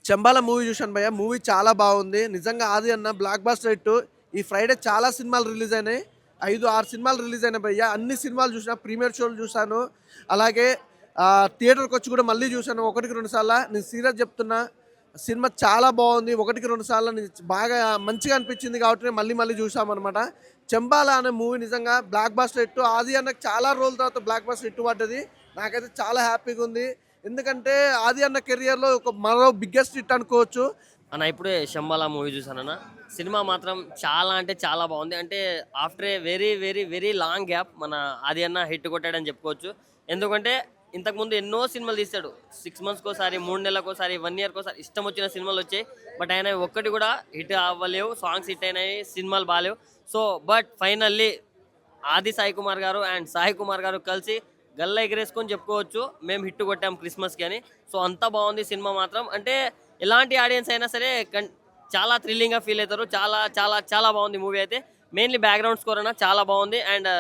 చెంబాల movie చూశాను భయ్య. Movie చాలా బాగుంది నిజంగా. ఆది అన్న బ్లాక్ బాస్టర్ హిట్. ఈ ఫ్రైడే చాలా సినిమాలు రిలీజ్ అయినాయి. 5-6 సినిమాలు రిలీజ్ అయినాయి భయ్య. అన్ని సినిమాలు చూసిన, ప్రీమియర్ షోలు చూశాను. అలాగే థియేటర్కి వచ్చి కూడా మళ్ళీ చూశాను 1-2 సార్లు. నేను సీరియస్ చెప్తున్నా, సినిమా చాలా బాగుంది. 1-2 సార్లు బాగా మంచిగా అనిపించింది కాబట్టి మళ్ళీ మళ్ళీ చూసామన్నమాట. చెంబాల అనే మూవీ నిజంగా బ్లాక్ బాస్టర్ హిట్. ఆది అన్నకు చాలా రోజుల తర్వాత బ్లాక్ బాస్టర్ హిట్ పడ్డది. నాకైతే చాలా హ్యాపీగా ఉంది. ఎందుకంటే ఆది అన్న కెరియర్లో ఒక మరో బిగ్గెస్ట్ హిట్ అనుకోవచ్చు. అన్న ఇప్పుడే శంబాల మూవీ చూసానన్న. సినిమా మాత్రం చాలా అంటే చాలా బాగుంది. అంటే after a very very very long gap మన ఆది అన్న హిట్ కొట్టాడని చెప్పుకోవచ్చు. ఎందుకంటే ఇంతకుముందు ఎన్నో సినిమాలు తీస్తాడు. 6 మంత్స్కి ఒకసారి, 3 నెలలకోసారి, 1 ఇయర్కి ఒకసారి ఇష్టం వచ్చిన సినిమాలు వచ్చాయి. బట్ ఆయన ఒక్కటి కూడా హిట్ అవ్వలేవు. సాంగ్స్ హిట్ అయినాయి, సినిమాలు బాగాలేవు. సో బట్ ఫైనల్లీ ఆది సాయి కుమార్ గారు అండ్ సాయి కుమార్ గారు కలిసి గల్ల ఎగరేసుకొని చెప్పుకోవచ్చు మేము హిట్ కొట్టాం క్రిస్మస్కి అని. సో అంత బాగుంది సినిమా మాత్రం. అంటే ఎలాంటి ఆడియన్స్ అయినా సరే చాలా థ్రిల్లింగ్గా ఫీల్ అవుతారు. చాలా చాలా చాలా బాగుంది మూవీ అయితే. మెయిన్లీ బ్యాక్గ్రౌండ్ స్కోర్ అన్న చాలా బాగుంది. అండ్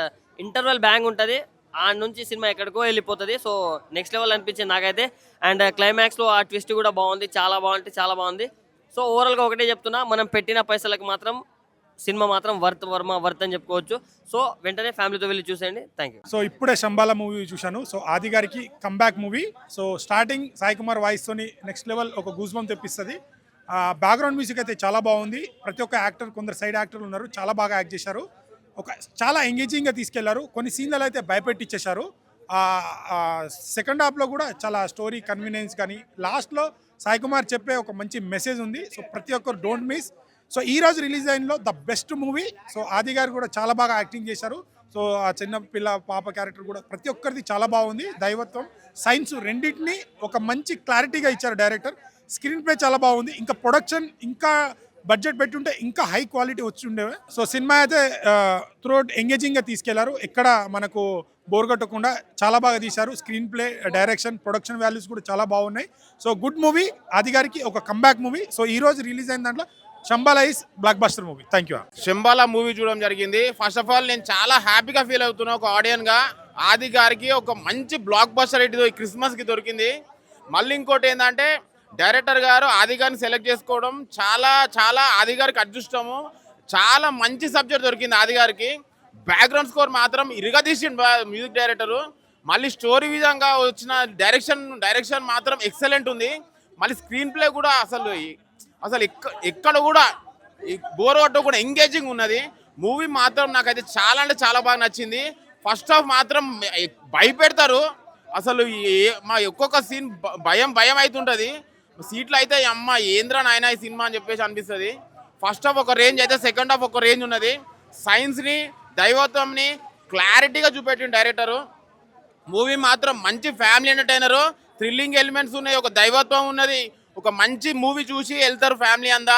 ఇంటర్వెల్ బ్యాంగ్ ఉంటుంది. ఆ నుంచి సినిమా ఎక్కడికో వెళ్ళిపోతుంది. సో నెక్స్ట్ లెవెల్ అనిపించింది నాకైతే. అండ్ క్లైమాక్స్లో ఆ ట్విస్ట్ కూడా బాగుంది. చాలా బాగుంటే చాలా బాగుంది. సో ఓవరాల్గా ఒకటే చెప్తున్నా, మనం పెట్టిన పైసలకు మాత్రం సినిమా మాత్రం వర్త్ అని చెప్పుకోవచ్చు. సో వెంటనే ఫ్యామిలీతో వెళ్ళి చూసేయండి. Thank you. సో ఇప్పుడే శంబాల మూవీ చూశాను. సో ఆది గారికి comeback movie. So starting Sai Kumar వాయిస్తోని నెక్స్ట్ లెవెల్ ఒక గూజ్బం తెప్పిస్తుంది. బ్యాక్గ్రౌండ్ మ్యూజిక్ అయితే చాలా బాగుంది. ప్రతి ఒక్క యాక్టర్, కొందరు సైడ్ యాక్టర్లు ఉన్నారు, చాలా బాగా యాక్ట్ చేశారు. చాలా ఎంగేజింగ్గా తీసుకెళ్లారు. కొన్ని సీన్లలో అయితే భయపెట్టించేశారు. సెకండ్ హాఫ్లో కూడా చాలా స్టోరీ కన్వీనియన్స్ కానీ లాస్ట్లో సాయి కుమార్ చెప్పే ఒక మంచి మెసేజ్ ఉంది. సో ప్రతి ఒక్కరు డోంట్ మిస్. సో ఈ రోజు రిలీజ్ అయినలో the best movie. So Aadi గారు కూడా చాలా బాగా యాక్టింగ్ చేశారు. సో ఆ చిన్న పిల్ల పాప క్యారెక్టర్ కూడా ప్రతి ఒక్కరిది చాలా బాగుంది. దైవత్వం, సైన్స్ రెండింటిని ఒక మంచి క్లారిటీగా ఇచ్చారు డైరెక్టర్. స్క్రీన్ ప్లే చాలా బాగుంది. ఇంకా ప్రొడక్షన్ ఇంకా బడ్జెట్ పెట్టుంటే ఇంకా హై క్వాలిటీ వచ్చి ఉండేవి. సో సినిమా అయితే త్రూఅవుట్ ఎంగేజింగ్గా తీసుకెళ్లారు. ఎక్కడ మనకు బోర్ కొట్టకుండా చాలా బాగా తీశారు. Screen play, direction, production values కూడా చాలా బాగున్నాయి. So good movie. ఆది గారికి ఒక కంబ్యాక్ మూవీ. సో ఈ రోజు రిలీజ్ అయిన దాంట్లో Shambala is blockbuster movie. Thank you. Shambala movie చూడడం జరిగింది. ఫస్ట్ ఆఫ్ ఆల్ నేను చాలా హ్యాపీగా ఫీల్ అవుతున్నా ఒక ఆడియన్గా. ఆది గారికి ఒక మంచి బ్లాక్ బస్టర్ హిట్ ఈ క్రిస్మస్కి దొరికింది. మళ్ళీ ఇంకోటి ఏంటంటే డైరెక్టర్ గారు ఆది గారిని సెలెక్ట్ చేసుకోవడం చాలా చాలా ఆది గారికి అదృష్టము. చాలా మంచి సబ్జెక్ట్ దొరికింది ఆది గారికి. బ్యాక్గ్రౌండ్ స్కోర్ మాత్రం ఇరగదీసిండు మ్యూజిక్ డైరెక్టరు. మళ్ళీ స్టోరీ విధంగా వచ్చిన డైరెక్షన్ మాత్రం ఎక్సలెంట్ ఉంది. మళ్ళీ స్క్రీన్ ప్లే కూడా అసలు ఎక్కడ కూడా బోర్ కొట్టకుండా ఎంగేజింగ్ ఉన్నది. మూవీ మాత్రం నాకైతే చాలా అంటే చాలా బాగా నచ్చింది. ఫస్ట్ హాఫ్ మాత్రం భయపెడతారు. అసలు మా ఒక్కొక్క సీన్ భయం అవుతుంటుంది. సీట్లు అయితే అమ్మ ఏంద్రా నాయన ఈ సినిమా అని చెప్పేసి అనిపిస్తుంది. ఫస్ట్ హాఫ్ ఒక రేంజ్ అయితే సెకండ్ హాఫ్ ఒక రేంజ్ ఉన్నది. సైన్స్ని, దైవత్వంని క్లారిటీగా చూపెట్టిన డైరెక్టరు. మూవీ మాత్రం మంచి ఫ్యామిలీ ఎంటర్టైనరు. థ్రిల్లింగ్ ఎలిమెంట్స్ ఉన్నాయి, ఒక దైవత్వం ఉన్నది. ఒక మంచి మూవీ చూసి వెళ్తారు ఫ్యామిలీ అంతా.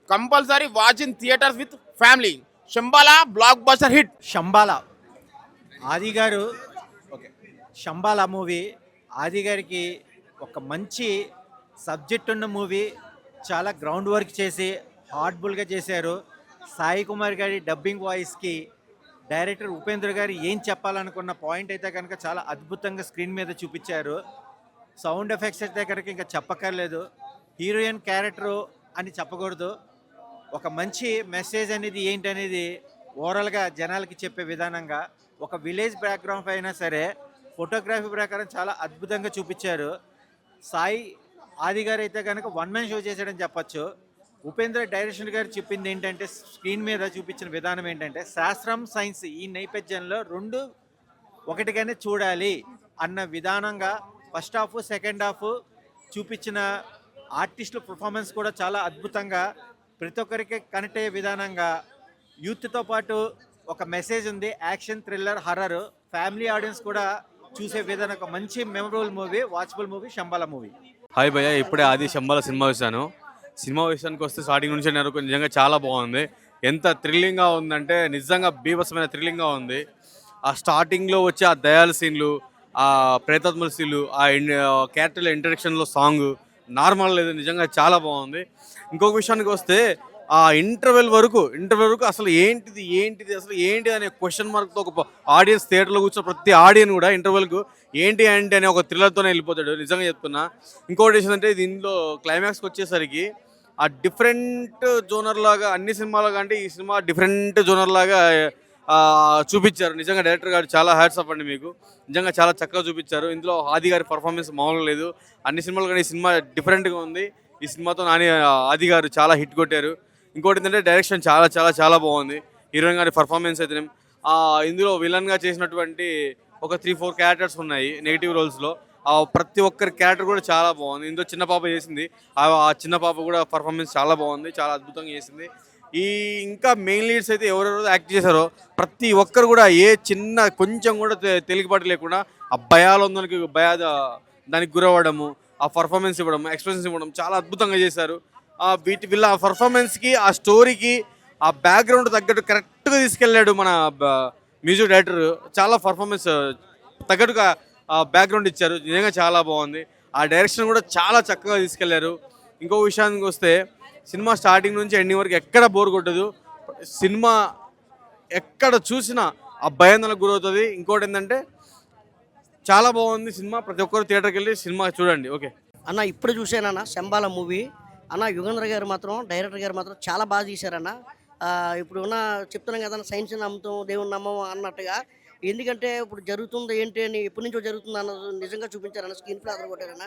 Compulsory watch in theatres with family. Shambala blockbuster hit. Shambala Aadi గారు శంబాల మూవీ ఆది గారికి ఒక మంచి సబ్జెక్ట్ ఉన్న మూవీ. చాలా గ్రౌండ్ వర్క్ చేసి హార్డ్ఫుల్గా చేశారు. సాయి కుమార్ గారి డబ్బింగ్ వాయిస్కి డైరెక్టర్ ఉపేంద్ర గారు ఏం చెప్పాలనుకున్న పాయింట్ అయితే కనుక చాలా అద్భుతంగా స్క్రీన్ మీద చూపించారు. సౌండ్ ఎఫెక్ట్స్ అయితే కనుక ఇంకా చెప్పక్కర్లేదు. హీరోయిన్ క్యారెక్టరు అని చెప్పకూడదు. ఒక మంచి మెసేజ్ అనేది ఏంటనేది ఓవరాల్గా జనాలకి చెప్పే విధానంగా ఒక విలేజ్ బ్యాక్గ్రౌండ్ అయినా సరే ఫోటోగ్రఫీ ప్రకారం చాలా అద్భుతంగా చూపించారు. సాయి ఆది గారు అయితే కనుక వన్ మ్యాన్ షో చేశాడని చెప్పచ్చు. ఉపేంద్ర డైరెక్షన్ గారు చెప్పింది ఏంటంటే, స్క్రీన్ మీద చూపించిన విధానం ఏంటంటే, శాస్త్రం సైన్స్ ఈ నేపథ్యంలో రెండు ఒకటిగానే చూడాలి అన్న విధానంగా ఫస్ట్ హాఫ్ సెకండ్ హాఫ్ చూపించిన ఆర్టిస్టుల పర్ఫార్మెన్స్ కూడా చాలా అద్భుతంగా ప్రతి ఒక్కరికి కనెక్ట్ అయ్యే విధానంగా యూత్తో పాటు ఒక మెసేజ్ ఉంది. Action, thriller, horror family audience కూడా చూసే విధానం ఒక మంచి memorable movie, watchable movie Shambala movie. Hi భయ్య, ఇప్పుడే ఆది శంబాల సినిమా చూశాను. సినిమా విషయానికి వస్తే స్టార్టింగ్ నుంచి నాకు నిజంగా చాలా బాగుంది. ఎంత థ్రిల్లింగ్గా ఉందంటే నిజంగా బీభత్సమైన థ్రిల్లింగ్గా ఉంది. ఆ స్టార్టింగ్లో వచ్చే ఆ దయాల సీన్లు, ఆ ప్రేతాత్మల సీన్లు, ఆ క్యారెక్టర్ల ఇంట్రడక్షన్లో సాంగ్ నార్మల్ లేదు, నిజంగా చాలా బాగుంది. ఇంకొక విషయానికి వస్తే ఆ ఇంటర్వెల్ వరకు అసలు ఏంటిది అసలు ఏంటి అనే క్వశ్చన్ మార్క్తో ఒక ఆడియన్స్ థియేటర్లో కూర్చున్న ప్రతి ఆడియన్ కూడా ఇంటర్వెల్కు ఏంటి అనే ఒక థ్రిల్లర్తోనే వెళ్ళిపోతాడు. నిజంగా చెప్తున్నా. ఇంకోటి ఏంటంటే దీనిలో క్లైమాక్స్కి వచ్చేసరికి ఆ డిఫరెంట్ జోనర్ లాగా అన్ని సినిమాల కంటే ఈ సినిమా డిఫరెంట్ జోనర్ లాగా చూపించారు. నిజంగా డైరెక్టర్ గారు చాలా హ్యాట్స్ ఆఫ్ అండి మీకు. నిజంగా చాలా చక్కగా చూపించారు. ఇందులో ఆది గారి పర్ఫార్మెన్స్ మామూలుగా లేదు. అన్ని సినిమాలు కానీ ఈ సినిమా డిఫరెంట్గా ఉంది. ఈ సినిమాతో ఆది గారు చాలా హిట్ కొట్టారు. ఇంకోటి ఏంటంటే డైరెక్షన్ చాలా చాలా చాలా బాగుంది. హీరోయిన్ గారి పర్ఫార్మెన్స్ అయితే ఇందులో విలన్గా చేసినటువంటి ఒక 3-4 క్యారెక్టర్స్ ఉన్నాయి నెగిటివ్ రోల్స్లో. ప్రతి ఒక్కరి క్యారెక్టర్ కూడా చాలా బాగుంది. ఇందులో చిన్న పాప చేసింది. ఆ చిన్న పాప కూడా పర్ఫార్మెన్స్ చాలా బాగుంది, చాలా అద్భుతంగా చేసింది. ఇంకా మెయిన్ లీడ్స్ అయితే ఎవరెవరు యాక్ట్ చేశారో ప్రతి ఒక్కరు కూడా ఏ చిన్న కొంచెం కూడా తేలికపాటు లేకుండా ఆ భయాలందరికి దానికి గురవ్వడము, ఆ పర్ఫార్మెన్స్ ఇవ్వడం, ఎక్స్ప్రెషన్స్ ఇవ్వడం చాలా అద్భుతంగా చేశారు. వీళ్ళ పర్ఫార్మెన్స్కి, ఆ స్టోరీకి, ఆ బ్యాక్గ్రౌండ్ తగ్గట్టు కరెక్ట్గా తీసుకెళ్ళాడు మన మ్యూజిక్ డైరెక్టర్. చాలా పర్ఫార్మెన్స్ తగ్గట్టుగా బ్యాక్గ్రౌండ్ ఇచ్చారు. నిజంగా చాలా బాగుంది. ఆ డైరెక్షన్ కూడా చాలా చక్కగా తీసుకెళ్లారు. ఇంకో విషయానికి వస్తే సినిమా స్టార్టింగ్ నుంచి ఎండింగ్ వరకు ఎక్కడ బోర్ కొట్టదు. సినిమా ఎక్కడ చూసినా ఆ భయాందోళనకు గురవుతుంది. ఇంకోటి ఏంటంటే చాలా బాగుంది సినిమా. ప్రతి ఒక్కరు థియేటర్కి వెళ్ళి సినిమా చూడండి. ఓకే అన్న, ఇప్పుడు చూసానన్న శంబాల మూవీ అన్న. యుగేంద్ర గారు మాత్రం, డైరెక్టర్ గారు మాత్రం చాలా బాగా తీశారన్న. ఇప్పుడు ఉన్న చెప్తున్నాం కదా, సైన్స్ నమ్ముతాం దేవుని నమ్మం అన్నట్టుగా. ఎందుకంటే ఇప్పుడు జరుగుతుంది ఏంటి అని ఎప్పటి నుంచో జరుగుతుంది అన్నది నిజంగా చూపించారన్న. స్క్రీన్ ప్లే అదర కొట్టారన్న.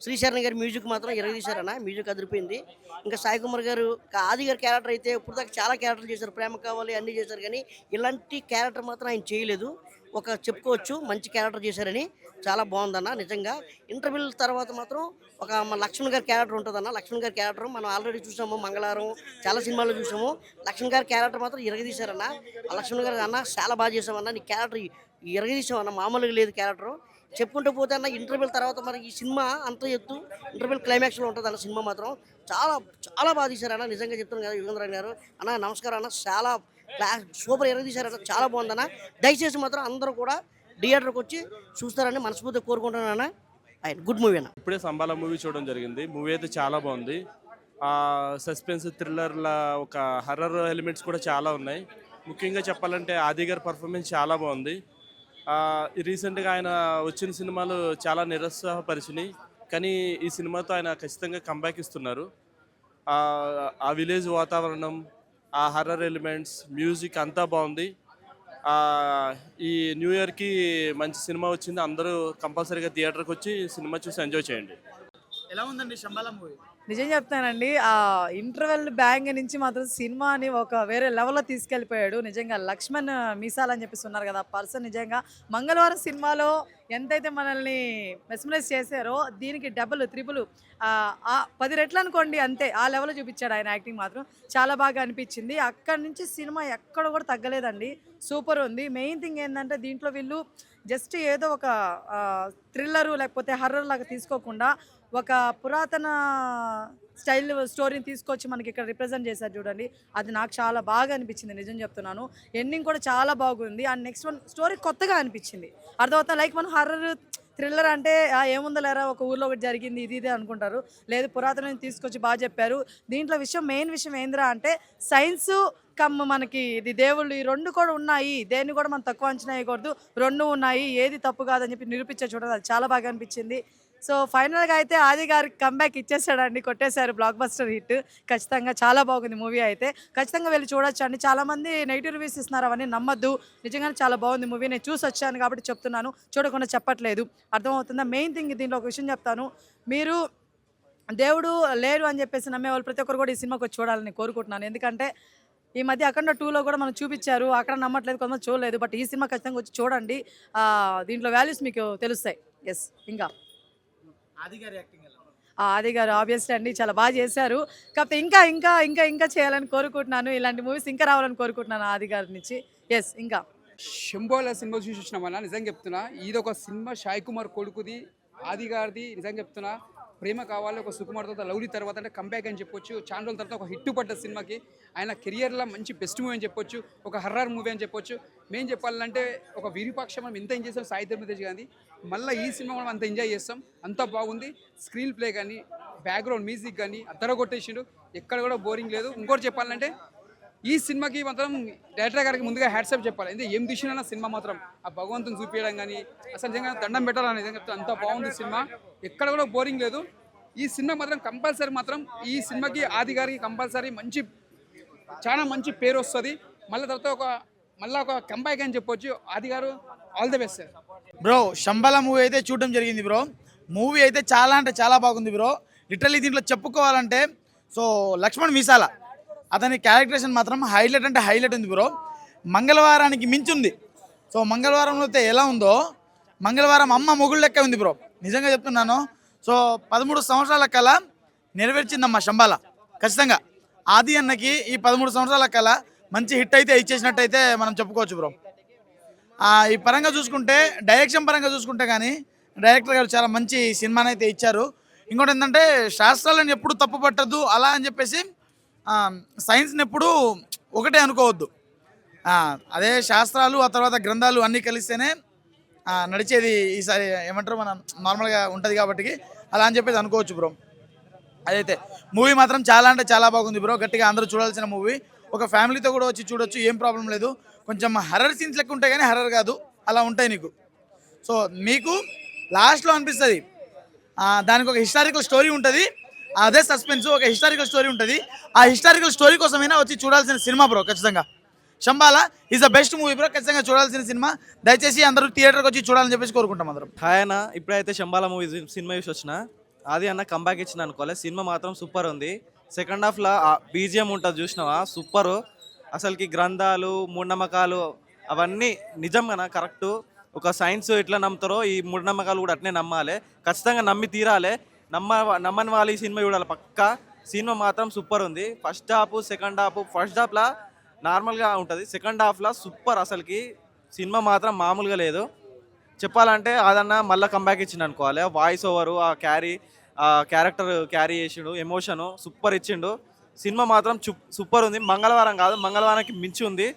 శ్రీశరణ్ గారి మ్యూజిక్ మాత్రం ఎరగదీశారన్న. మ్యూజిక్ అదిరిపోయింది. ఇంకా సాయి కుమార్ గారు, ఆది గారి క్యారెక్టర్ అయితే ఇప్పుడు దాకా చాలా క్యారెక్టర్లు చేశారు. ప్రేమ కావాలి అన్నీ చేశారు, కానీ ఇలాంటి క్యారెక్టర్ మాత్రం ఆయన చేయలేదు. ఒక చెప్పుకోవచ్చు మంచి క్యారెక్టర్ చేశారని. చాలా బాగుందన్న నిజంగా. ఇంటర్వ్యూల తర్వాత మాత్రం ఒక మన లక్ష్మణ్ గారి క్యారెక్టర్ ఉంటుందన్న. లక్ష్మణ్ గారి క్యారెక్టర్ మనం ఆల్రెడీ చూసాము, మంగళవారం చాలా సినిమాల్లో చూసాము. లక్ష్మణ్ గారి క్యారెక్టర్ మాత్రం ఇరగదీశారన్న. ఆ లక్ష్మణ్ గారు అన్న చాలా బాగా చేసామన్న, నీ క్యారెక్టర్ ఇరగదీసామన్న, మామూలుగా లేదు క్యారెక్టర్. చెప్పుకుంటూ పోతే అన్న ఇంటర్వ్యూల తర్వాత మరి ఈ సినిమా అంత ఎత్తు ఇంటర్వ్యూల్ క్లైమాక్స్లో ఉంటుంది అన్న. సినిమా మాత్రం చాలా చాలా బాగా తీశారన్న. నిజంగా చెప్తున్నాను కదా యుగేంద్ర గారు అన్న, నమస్కారం అన్న. చాలా సూపర్ ఎరగదీశారన్న, చాలా బాగుందన్న. దయచేసి మాత్రం అందరూ కూడా థియేటర్కి వచ్చి చూస్తారని మనస్ఫూర్తిగా కోరుకుంటున్నాను. ఆయన గుడ్ మూవీ అన్న. ఇప్పుడే సంబాల మూవీ చూడడం జరిగింది. మూవీ అయితే చాలా బాగుంది. సస్పెన్స్, థ్రిల్లర్ల ఒక హర్రర్ ఎలిమెంట్స్ కూడా చాలా ఉన్నాయి. ముఖ్యంగా చెప్పాలంటే ఆది గారి పర్ఫార్మెన్స్ చాలా బాగుంది. రీసెంట్గా ఆయన వచ్చిన సినిమాలు చాలా నిరుత్సాహపరిచినాయి, కానీ ఈ సినిమాతో ఆయన ఖచ్చితంగా కంబ్యాక్ ఇస్తున్నారు. ఆ విలేజ్ వాతావరణం, ఆ హర్రర్ ఎలిమెంట్స్, మ్యూజిక్ అంతా బాగుంది. ఈ న్యూ ఇయర్కి మంచి సినిమా వచ్చింది. అందరూ కంపల్సరీగా థియేటర్కి వచ్చి సినిమా చూసి ఎంజాయ్ చేయండి. ఎలా ఉందండి శంబాల మూవీ? నిజం చెప్తానండి, ఆ ఇంటర్వెల్ బ్యాంగ్ నుంచి మాత్రం సినిమాని ఒక వేరే లెవెల్లో తీసుకెళ్ళిపోయాడు. నిజంగా లక్ష్మణ్ మీసాల్ అని చెప్పేసి ఉన్నారు కదా, పర్సన్ నిజంగా మంగళవారం సినిమాలో ఎంతైతే మనల్ని మెస్మరైజ్ చేశారో దీనికి డబుల్ త్రిపుల్ 10 రెట్లు అనుకోండి, అంతే ఆ లెవెల్లో చూపించాడు ఆయన. యాక్టింగ్ మాత్రం చాలా బాగా అనిపించింది. అక్కడి నుంచి సినిమా ఎక్కడ కూడా తగ్గలేదండి, సూపర్ ఉంది. మెయిన్ థింగ్ ఏంటంటే దీంట్లో వీళ్ళు జస్ట్ ఏదో ఒక థ్రిల్లరు లేకపోతే హర్రర్ లాగా తీసుకోకుండా ఒక పురాతన స్టైల్ స్టోరీని తీసుకొచ్చి మనకి ఇక్కడ రిప్రజెంట్ చేశారు చూడండి. అది నాకు చాలా బాగా అనిపించింది, నిజం చెప్తున్నాను. ఎండింగ్ కూడా చాలా బాగుంది. అండ్ నెక్స్ట్ వన్ స్టోరీ కొత్తగా అనిపించింది. అర్థమవుతా, లైక్ మనం హర్రర్ థ్రిల్లర్ అంటే ఏముందో లేరా ఒక ఊర్లో ఒకటి జరిగింది ఇది ఇదే అనుకుంటారు. లేదు, పురాతన తీసుకొచ్చి బాగా చెప్పారు. దీంట్లో మెయిన్ విషయం ఏంద్రా అంటే సైన్స్ మనకి ఇది దేవుళ్ళు, ఈ రెండు కూడా ఉన్నాయి. దేన్ని కూడా మనం తక్కువ అంచనా వేయకూడదు, రెండు ఉన్నాయి, ఏది తప్పు కాదని చెప్పి నిరూపించే చూడాలి. అది చాలా బాగా అనిపించింది. సో ఫైనల్గా అయితే ఆది గారికి కంబ్యాక్ ఇచ్చేసాడండి, కొట్టేశారు, బ్లాక్ బస్టర్ హిట్. ఖచ్చితంగా చాలా బాగుంది మూవీ అయితే, ఖచ్చితంగా వెళ్ళి చూడొచ్చు అండి. చాలామంది నెగిటివ్ రివ్యూస్ ఇస్తున్నారు, అవన్నీ నమ్మద్దు. నిజంగానే చాలా బాగుంది మూవీ. నేను చూసి వచ్చాను కాబట్టి చెప్తున్నాను, చూడకుండా చెప్పట్లేదు. అర్థమవుతుందా? మెయిన్ థింగ్ దీంట్లో ఒక విషయం చెప్తాను, మీరు దేవుడు లేరు అని చెప్పేసి నమ్మేవాళ్ళు ప్రతి ఒక్కరు కూడా ఈ సినిమాకి వచ్చి చూడాలని కోరుకుంటున్నాను. ఎందుకంటే ఈ మధ్య అఖండ 2లో కూడా మనం చూపించారు, అక్కడ నమ్మట్లేదు, కొంతమంది చూడలేదు. బట్ ఈ సినిమా ఖచ్చితంగా వచ్చి చూడండి, దీంట్లో వాల్యూస్ మీకు తెలుస్తాయి. ఎస్, ఇంకా ఆది గారు ఆబ్వియస్లీ అండి చాలా బాగా చేశారు. కాకపోతే ఇంకా ఇంకా ఇంకా ఇంకా చేయాలని కోరుకుంటున్నాను. ఇలాంటి మూవీస్ ఇంకా రావాలని కోరుకుంటున్నాను ఆది గారి నుంచి. ఎస్, ఇంకా శంబోల సినిమా చూసి వచ్చినామన్నా, నిజంగా చెప్తున్నా ఇది ఒక సినిమా సాయి కుమార్ కొడుకుది, ఆది గారిది. నిజంగా చెప్తున్నా, ప్రేమ కావాలి ఒక సుకుమార్ తర్వాత లవ్లీ తర్వాత అంటే కంబ్యాక్ అని చెప్పొచ్చు. చాలా రోజుల తర్వాత ఒక హిట్ పడ్డ సినిమాకి ఆయన కెరియర్లో మంచి బెస్ట్ మూవీ అని చెప్పొచ్చు, ఒక హర్రర్ మూవీ అని చెప్పొచ్చు. మేము చెప్పాలంటే ఒక విరూపాక్ష మనం ఎంత ఎంజాయ్ చేస్తాం సాయి ధర్మ తేజ్ గాంధీ, మళ్ళీ ఈ సినిమా మనం అంత ఎంజాయ్ చేస్తాం. అంత బాగుంది. స్క్రీన్ ప్లే కానీ, బ్యాక్గ్రౌండ్ మ్యూజిక్ కానీ అద్దర కొట్టేసిండు, ఎక్కడ కూడా బోరింగ్ లేదు. ఇంకోటి చెప్పాలంటే ఈ సినిమాకి మాత్రం డైరెక్టర్ గారికి ముందుగా హ్యాట్సాప్ చెప్పాలి. ఎందుకంటే ఏం తీసినా సినిమా మాత్రం ఆ భగవంతుని చూపించడం కానీ అసలు నిజంగా దండం పెట్టాలని నిజంగా చెప్తాను, అంత బాగుంది సినిమా, ఎక్కడ కూడా బోరింగ్ లేదు. ఈ సినిమా మాత్రం కంపల్సరీ మాత్రం ఈ సినిమాకి ఆది గారికి కంపల్సరీ చాలా మంచి పేరు వస్తుంది. మళ్ళీ తర్వాత మళ్ళీ ఒక కంబ్యాక్ అని చెప్పొచ్చు. ఆది గారు all the best sir. Bro Shambala movie అయితే చూడడం జరిగింది బ్రో. మూవీ అయితే చాలా అంటే చాలా బాగుంది బ్రో. లిటరల్లీ దీంట్లో చెప్పుకోవాలంటే సో లక్ష్మణ్ మీసాల అతని క్యారెక్టరేషన్ మాత్రం హైలైట్ అంటే హైలైట్ ఉంది బ్రో. మంగళవారానికి మించి ఉంది. సో మంగళవారంలో అయితే ఎలా ఉందో మంగళవారం అమ్మ మొగుడు లెక్క ఉంది బ్రో, నిజంగా చెప్తున్నాను. సో 13 సంవత్సరాల కళ నెరవేర్చిందమ్మ శంబాల. ఖచ్చితంగా ఆది అన్నకి ఈ 13 సంవత్సరాల కళ మంచి హిట్ అయితే ఇచ్చేసినట్టయితే మనం చెప్పుకోవచ్చు బ్రో. ఈ పరంగా చూసుకుంటే డైరెక్షన్ పరంగా చూసుకుంటే కానీ డైరెక్టర్ గారు చాలా మంచి సినిమాని అయితే ఇచ్చారు. ఇంకోటి ఏంటంటే శాస్త్రాలను ఎప్పుడు తప్పు పట్టద్దు అలా అని చెప్పేసి సైన్స్ని ఎప్పుడు ఒకటే అనుకోవద్దు. అదే శాస్త్రాలు ఆ తర్వాత గ్రంథాలు అన్నీ కలిస్తేనే నడిచేది ఈసారి ఏమంటారు మనం నార్మల్గా ఉంటుంది కాబట్టి అలా అని చెప్పేసి అనుకోవచ్చు బ్రో. అదైతే మూవీ మాత్రం చాలా అంటే చాలా బాగుంది బ్రో. గట్టిగా అందరూ చూడాల్సిన మూవీ. ఒక ఫ్యామిలీతో కూడా వచ్చి చూడొచ్చు, ఏం ప్రాబ్లం లేదు. కొంచెం హర్రర్ సీన్స్ లెక్క ఉంటాయి కానీ హర్రర్ కాదు, అలా ఉంటాయి నీకు. సో మీకు లాస్ట్లో అనిపిస్తుంది దానికి ఒక హిస్టారికల్ స్టోరీ ఉంటుంది, అదే సస్పెన్స్, ఒక హిస్టారికల్ స్టోరీ ఉంటుంది. ఆ హిస్టారికల్ స్టోరీ కోసమైనా వచ్చి చూడాల్సిన సినిమా బ్రో. ఖచ్చితంగా Shambala is the best movie bro. ఖచ్చితంగా చూడాల్సిన సినిమా. దయచేసి అందరూ థియేటర్కి వచ్చి చూడాలని చెప్పేసి కోరుకుంటాం అందరం. హాయ్ అన్న, ఇప్పుడైతే శంబాల మూవీ సినిమా చూసి వచ్చిన. అది అన్న కంబ్యాక్ ఇచ్చిన అనుకోలే, సినిమా మాత్రం సూపర్ ఉంది. సెకండ్ హాఫ్లో బీజిఎం ఉంటుంది చూసినావా, సూపరు. అసలుకి గ్రంథాలు మూఢనమ్మకాలు అవన్నీ నిజం కదా, కరెక్టు. ఒక సైన్స్ ఎట్లా నమ్ముతారో ఈ మూఢనమ్మకాలు కూడా అట్నే నమ్మాలి, ఖచ్చితంగా నమ్మి తీరాలి. నమ్మని వాళ్ళు ఈ సినిమా చూడాలి పక్కా. సినిమా మాత్రం సూపర్ ఉంది. First half second half, first హాఫ్లో నార్మల్గా ఉంటుంది, సెకండ్ హాఫ్లో సూపర్. అసలుకి సినిమా మాత్రం మామూలుగా లేదు. చెప్పాలంటే అదన్నా మళ్ళీ కంబ్యాక్ ఇచ్చిండు అనుకోవాలి. వాయిస్ ఓవరు, ఆ క్యారెక్టర్ క్యారీ చేసిండు, ఎమోషను సూపర్ ఇచ్చిండు. సినిమా మాత్రం సూపర్ ఉంది. మంగళవారం కాదు, మంగళవారానికి మించి ఉంది.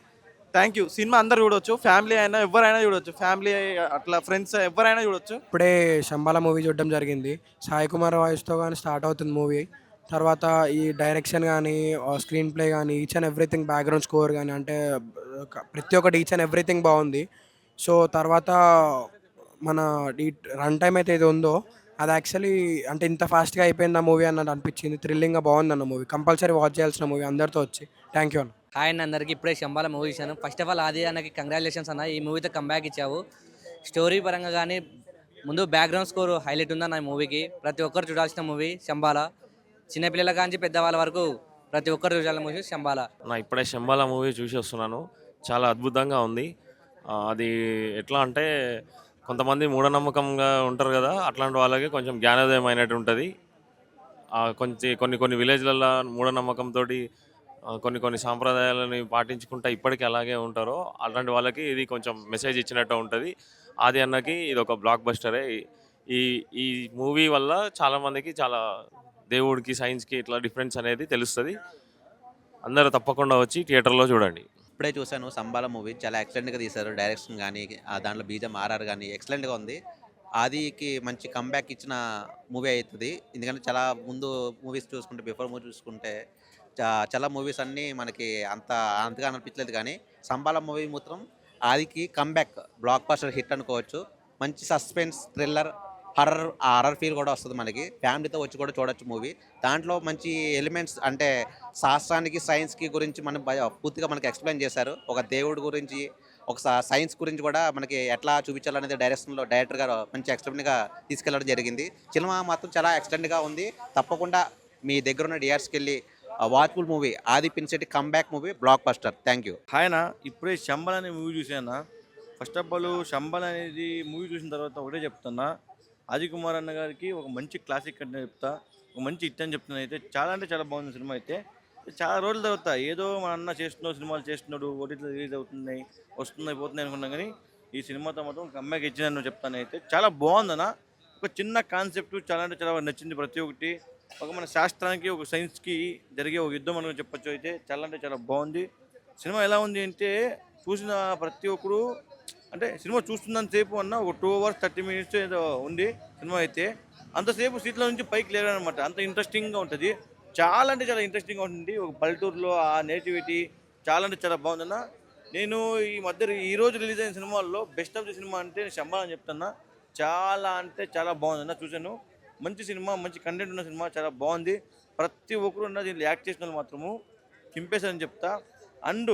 Thank you. సినిమా అందరు చూడొచ్చు, ఫ్యామిలీ అయినా ఎవరైనా చూడొచ్చు, ఫ్యామిలీ అట్లా ఫ్రెండ్స్ ఎవరైనా చూడొచ్చు. ఇప్పుడే శంబాల మూవీ చూడడం జరిగింది. సాయి కుమార్ వాయిస్తో కానీ స్టార్ట్ అవుతుంది మూవీ. తర్వాత ఈ డైరెక్షన్ కానీ స్క్రీన్ ప్లే కానీ each and everything, background score కానీ అంటే ప్రతి ఒక్కటి ఈచ్ అండ్ ఎవ్రీథింగ్ బాగుంది. సో తర్వాత మన ఈ రన్ టైం అయితే ఇది ఉందో అది యాక్చువల్లీ అంటే ఇంత ఫాస్ట్గా అయిపోయింది ఆ మూవీ అన్నట్టు అనిపించింది. థ్రిల్లింగ్గా బాగుంది అన్న మూవీ, కంపల్సరీ వాచ్ చేయాల్సిన మూవీ అందరితో వచ్చి. థ్యాంక్ యూ అన్న. హాయ్ అన్న, అందరికీ ఇప్పుడే శంబాల మూవీ చూశాను. ఫస్ట్ ఆఫ్ ఆల్ ఆది అన్నకి కంగ్రాచులేషన్స్ అన్న, ఈ మూవీతో కంబ్యాక్ ఇచ్చావు. స్టోరీ పరంగా కానీ ముందు బ్యాక్గ్రౌండ్ స్కోర్ హైలైట్ ఉందన్న ఈ మూవీకి. ప్రతి ఒక్కరు చూడాల్సిన మూవీ శంబాల. చిన్నపిల్లల కాంచి పెద్దవాళ్ళ వరకు ప్రతి ఒక్కరు చూడాల్సిన మూవీ శంబాల. నా ఇప్పుడే శంబాల మూవీ చూసి వస్తున్నాను, చాలా అద్భుతంగా ఉంది. అది ఎట్లా అంటే కొంతమంది మూఢనమ్మకంగా ఉంటారు కదా, అట్లాంటి వాళ్ళకి కొంచెం జ్ఞానోదయం అయినట్టు ఉంటుంది. కొన్ని విలేజ్లలో మూఢనమ్మకంతో కొన్ని సాంప్రదాయాలని పాటించుకుంటా ఇప్పటికీ అలాగే ఉంటారో అలాంటి వాళ్ళకి ఇది కొంచెం మెసేజ్ ఇచ్చినట్టు ఉంటుంది. ఆది అన్నకి ఇది ఒక బ్లాక్ బస్టరే. ఈ మూవీ వల్ల చాలామందికి చాలా దేవుడికి సైన్స్కి ఇట్లా డిఫరెన్స్ అనేది తెలుస్తుంది. అందరూ తప్పకుండా వచ్చి థియేటర్లో చూడండి. ఇప్పుడే చూశాను శంబాల మూవీ, చాలా ఎక్సలెంట్గా తీశారు. డైరెక్షన్ కానీ దాంట్లో బీజం ఆర్ఆర్ కానీ ఎక్సలెంట్గా ఉంది. ఆదికి మంచి కంబ్యాక్ ఇచ్చిన మూవీ అవుతుంది. ఎందుకంటే చాలా ముందు మూవీస్ చూసుకుంటే, బిఫోర్ మూవీ చూసుకుంటే చాలా మూవీస్ అన్నీ మనకి అంతగా అనిపించలేదు. కానీ శంబాల మూవీ మాత్రం ఆదికి కంబ్యాక్, బ్లాక్ బస్టర్ హిట్ అనుకోవచ్చు. మంచి సస్పెన్స్, థ్రిల్లర్, హర్రర్ ఫీల్ కూడా వస్తుంది మనకి. ఫ్యామిలీతో వచ్చి కూడా చూడొచ్చు మూవీ. దాంట్లో మంచి ఎలిమెంట్స్ అంటే శాస్త్రానికి సైన్స్కి గురించి పూర్తిగా మనకి ఎక్స్ప్లెయిన్ చేశారు. ఒక దేవుడి గురించి, ఒక సైన్స్ గురించి కూడా మనకి ఎట్లా చూపించాలనేది డైరెక్టర్ గారు మంచి ఎక్స్ప్లెయిన్గా తీసుకెళ్ళడం జరిగింది. సినిమా మాత్రం చాలా ఎక్సలెంట్గా ఉంది. తప్పకుండా మీ దగ్గర ఉన్న థియేటర్స్కి వెళ్ళి watchful movie, Aadi Pinisetty comeback movie, blockbuster. Thank you. Hi, ఇప్పుడే శంబల్ అనే మూవీ చూసాను. ఫస్ట్ ఆఫ్ ఆల్ శంబల్ అనేది మూవీ చూసిన తర్వాత ఒకటే చెప్తున్నా, ఆది కుమార్ అన్న గారికి ఒక మంచి క్లాసిక్ అంటే చెప్తా, ఒక మంచి హిట్ అని చెప్తున్నా. అయితే చాలా అంటే చాలా బాగుంది సినిమా. అయితే చాలా రోజుల తర్వాత ఏదో మన అన్న సినిమాలు చేస్తున్నాడు, ఓటీటీలో రిలీజ్ అవుతున్నాయి, వస్తున్నాయి, పోతున్నాయి అనుకున్నాం. కానీ ఈ సినిమాతో మాత్రం కంబ్యాక్ ఇచ్చిందని చెప్తాను. అయితే చాలా బాగుందన్న. ఒక చిన్న కాన్సెప్ట్ చాలా అంటే చాలా నచ్చింది. ప్రతి ఒక్కటి ఒక మన శాస్త్రానికి, ఒక సైన్స్కి జరిగే ఒక యుద్ధం అని చెప్పచ్చు. అయితే చాలా అంటే చాలా బాగుంది సినిమా. ఎలా ఉంది అంటే చూసిన ప్రతి ఒక్కరు అంటే సినిమా చూస్తున్నంత సేపు అన్న ఒక 2 hours 30 minutes ఏదో ఉంది సినిమా. అయితే అంతసేపు సీట్లో నుంచి పైకి లేరనమాట. అంత ఇంట్రెస్టింగ్గా ఉంటుంది. చాలా అంటే చాలా ఇంట్రెస్టింగ్గా ఉంటుంది. ఒక పల్లెటూరులో ఆ నేటివిటీ చాలా అంటే చాలా బాగుందన్న. నేను ఈ మధ్య ఈరోజు రిలీజ్ అయిన సినిమాల్లో బెస్ట్ ఆఫ్ ది సినిమా అంటే శంబాల అని చెప్తున్నా. చాలా అంటే చాలా బాగుందన్న. చూశాను, మంచి సినిమా, మంచి కంటెంట్ ఉన్న సినిమా, చాలా బాగుంది. ప్రతి ఒక్కరు ఉన్న దీంట్లో యాక్ట్ చేసిన వాళ్ళు మాత్రము చింపేశారని చెప్తా. అండ్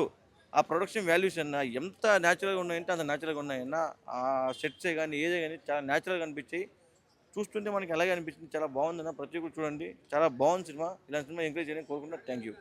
ఆ ప్రొడక్షన్ వాల్యూస్ అన్న ఎంత న్యాచురల్గా ఉన్నాయంటే అంత న్యాచురల్గా ఉన్నాయన్న. ఆ సెట్సే కానీ ఏదే కానీ చాలా న్యాచురల్గా అనిపించాయి. చూస్తుంటే మనకి అలాగే అనిపించింది. చాలా బాగుందన్న. ప్రతి ఒక్కరు చూడండి, చాలా బాగుంది సినిమా. ఇలాంటి సినిమా ఎంకరేజ్ చేయడానికి కోరుకుంటున్నా. Thank you.